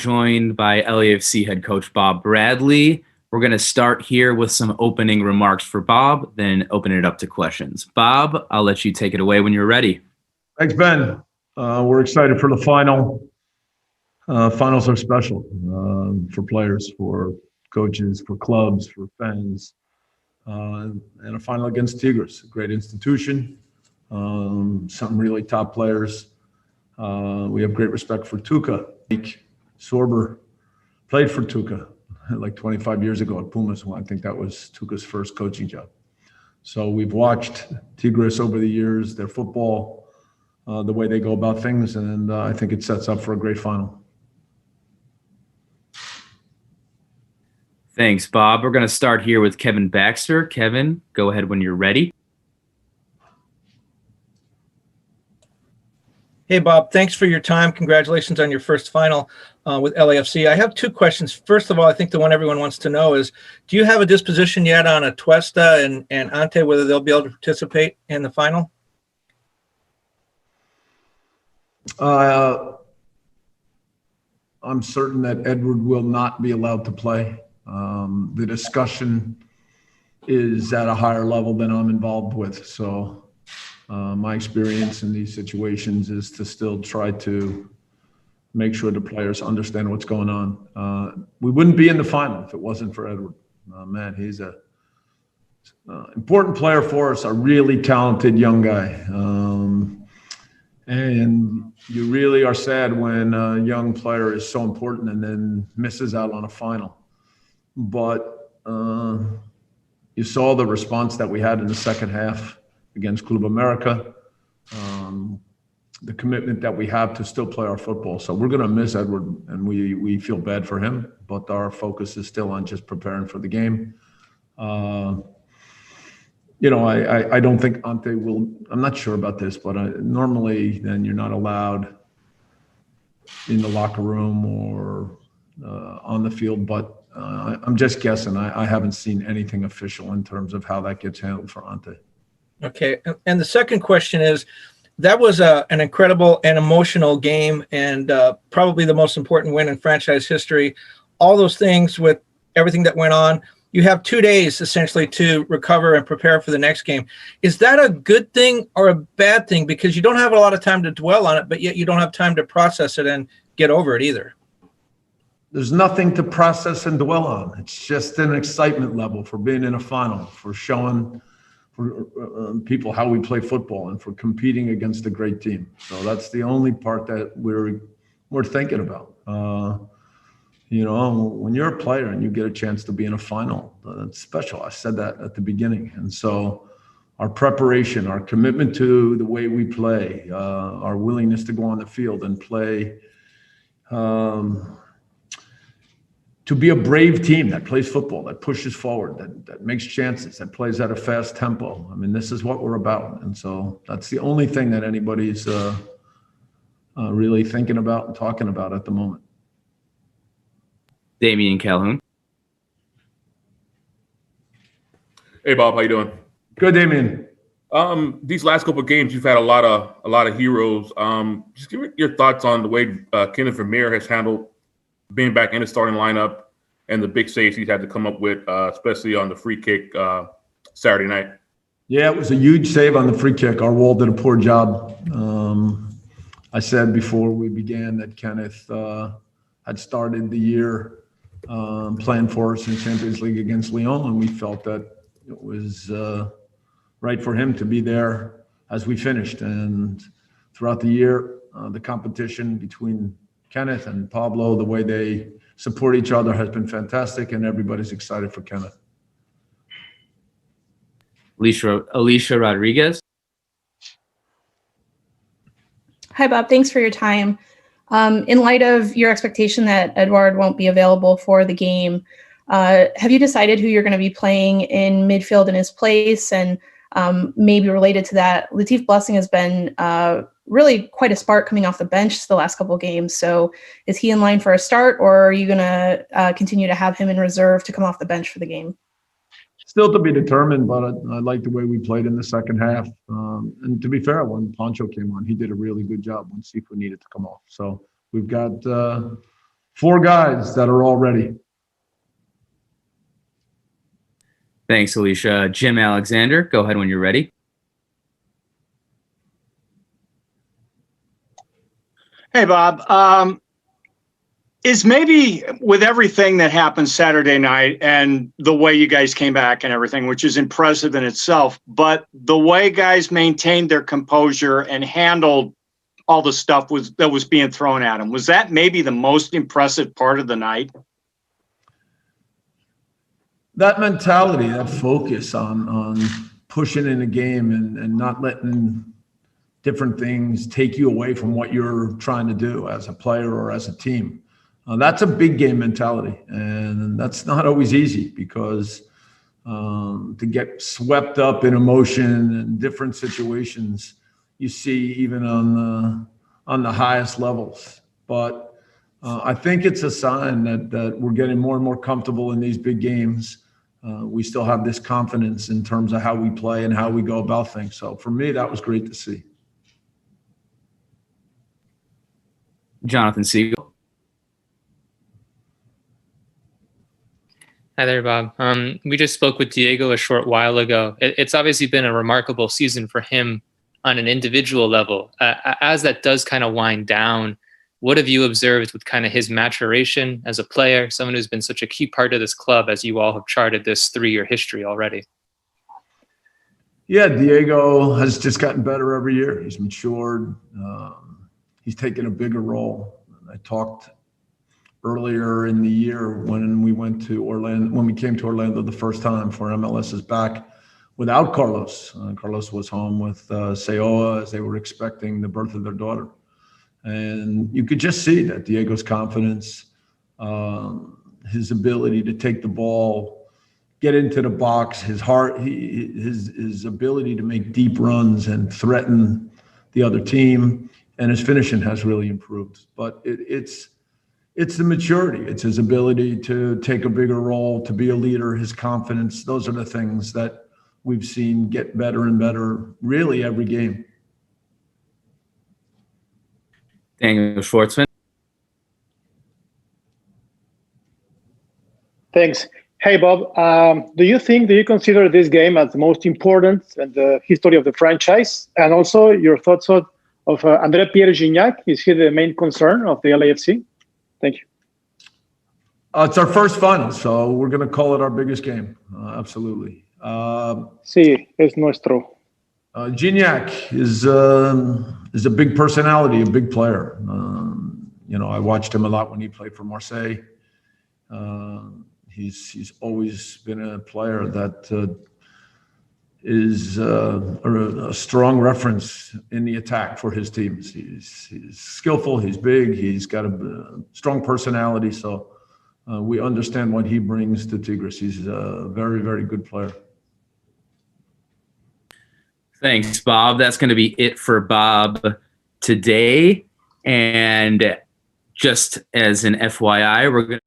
joined by L.A.F.C head coach Bob Bradley. We're going to start here with some opening remarks for Bob, then open it up to questions. Bob, I'll let you take it away when you're ready. Thanks, Ben. We're excited for the final. Finals are special for players, for coaches, for clubs, for fans. And a final against Tigres, a great institution, some really top players. We have great respect for Tuca. Sorber played for Tuca like 25 years ago at Pumas. I think that was Tuca's first coaching job. So we've watched Tigres over the years, their football, the way they go about things, and I think it sets up for a great final. Thanks, Bob. We're going to start here with Kevin Baxter. Kevin, go ahead when you're ready. Hey, Bob, thanks for your time. Congratulations on your first final with LAFC. I have two questions. First of all, I think the one everyone wants to know is, do you have a disposition yet on Atuesta and Ante, whether they'll be able to participate in the final? I'm certain that Edward will not be allowed to play. The discussion is at a higher level than I'm involved with. So my experience in these situations is to still try to make sure the players understand what's going on. We wouldn't be in the final if it wasn't for Edward. Man, he's a important player for us, a really talented young guy. And you really are sad when a young player is so important and then misses out on a final. But you saw the response that we had in the second half against Club America, the commitment that we have to still play our football. So we're going to miss Edward, and we feel bad for him, but our focus is still on just preparing for the game. I don't think Ante will – I'm not sure about this, but normally then you're not allowed in the locker room or on the field, but I'm just guessing. I haven't seen anything official in terms of how that gets handled for Ante. Okay. And the second question is, that was an incredible and emotional game, and probably the most important win in franchise history. All those things with everything that went on, you have 2 days essentially to recover and prepare for the next game. Is that a good thing or a bad thing? Because you don't have a lot of time to dwell on it, but yet you don't have time to process it and get over it either. There's nothing to process and dwell on. It's just an excitement level for being in a final, for showing for people how we play football and for competing against a great team. So that's the only part that we're thinking about. When you're a player and you get a chance to be in a final, that's special. I said that at the beginning. And so our preparation, our commitment to the way we play, our willingness to go on the field and play, to be a brave team that plays football, that pushes forward, that makes chances, that plays at a fast tempo. I mean, this is what we're about. And so that's the only thing that anybody's really thinking about and talking about at the moment. Damian Calhoun. Hey, Bob, how you doing? Good, Damian. These last couple of games, you've had a lot of heroes. Just give me your thoughts on the way Kenneth Vermeer has handled being back in the starting lineup and the big saves he's had to come up with, especially on the free kick Saturday night. Yeah, it was a huge save on the free kick. Our wall did a poor job. I said before we began that Kenneth had started the year playing for us in Champions League against Lyon, and we felt that it was right for him to be there as we finished. And throughout the year, the competition between Kenneth and Pablo, the way they support each other has been fantastic, and everybody's excited for Kenneth. Alicia Rodriguez. Hi, Bob. Thanks for your time. In light of your expectation that Edouard won't be available for the game, have you decided who you're going to be playing in midfield in his place? And maybe related to that, Latif Blessing has been really quite a spark coming off the bench the last couple of games. So is he in line for a start, or are you going to continue to have him in reserve to come off the bench for the game? Still to be determined, but I like the way we played in the second half. And to be fair, when Pancho came on, he did a really good job when Sifu needed to come off. So we've got 4 guys that are all ready. Thanks, Alicia. Jim Alexander, go ahead when you're ready. Hey, Bob. Is maybe with everything that happened Saturday night and the way you guys came back and everything, which is impressive in itself, but the way guys maintained their composure and handled all the stuff that was being thrown at them, was that maybe the most impressive part of the night? That mentality, that focus on pushing in the game and not letting different things take you away from what you're trying to do as a player or as a team. That's a big game mentality, and that's not always easy because to get swept up in emotion and different situations you see even on the highest levels. But I think it's a sign that we're getting more and more comfortable in these big games. We still have this confidence in terms of how we play and how we go about things. So for me, that was great to see. Jonathan Siegel. Hi there, Bob. We just spoke with Diego a short while ago. It's obviously been a remarkable season for him on an individual level. As that does kind of wind down, what have you observed with kind of his maturation as a player, someone who's been such a key part of this club as you all have charted this 3-year history already? Yeah, Diego has just gotten better every year. He's matured. He's taken a bigger role. I talked earlier in the year when we went to Orlando, when we came to Orlando the first time for MLS is back without Carlos. Carlos was home with Seoa as they were expecting the birth of their daughter. And you could just see that Diego's confidence, his ability to take the ball, get into the box, his heart, his ability to make deep runs and threaten the other team, and his finishing has really improved. But it's the maturity. It's his ability to take a bigger role, to be a leader, his confidence. Those are the things that we've seen get better and better really every game. Daniel Schwartzman. Thanks. Hey, Bob. Do you consider this game as the most important in the history of the franchise? And also your thoughts of André Pierre Gignac? Is he the main concern of the LAFC? Thank you. It's our first final, so we're going to call it our biggest game. Absolutely. Sí, es nuestro. Gignac is a big personality, a big player. I watched him a lot when he played for Marseille. He's always been a player that is a strong reference in the attack for his teams. He's skillful, he's big, he's got a strong personality. So we understand what he brings to Tigres. He's a very, very good player. Thanks, Bob. That's going to be it for Bob today. And just as an FYI, we're going to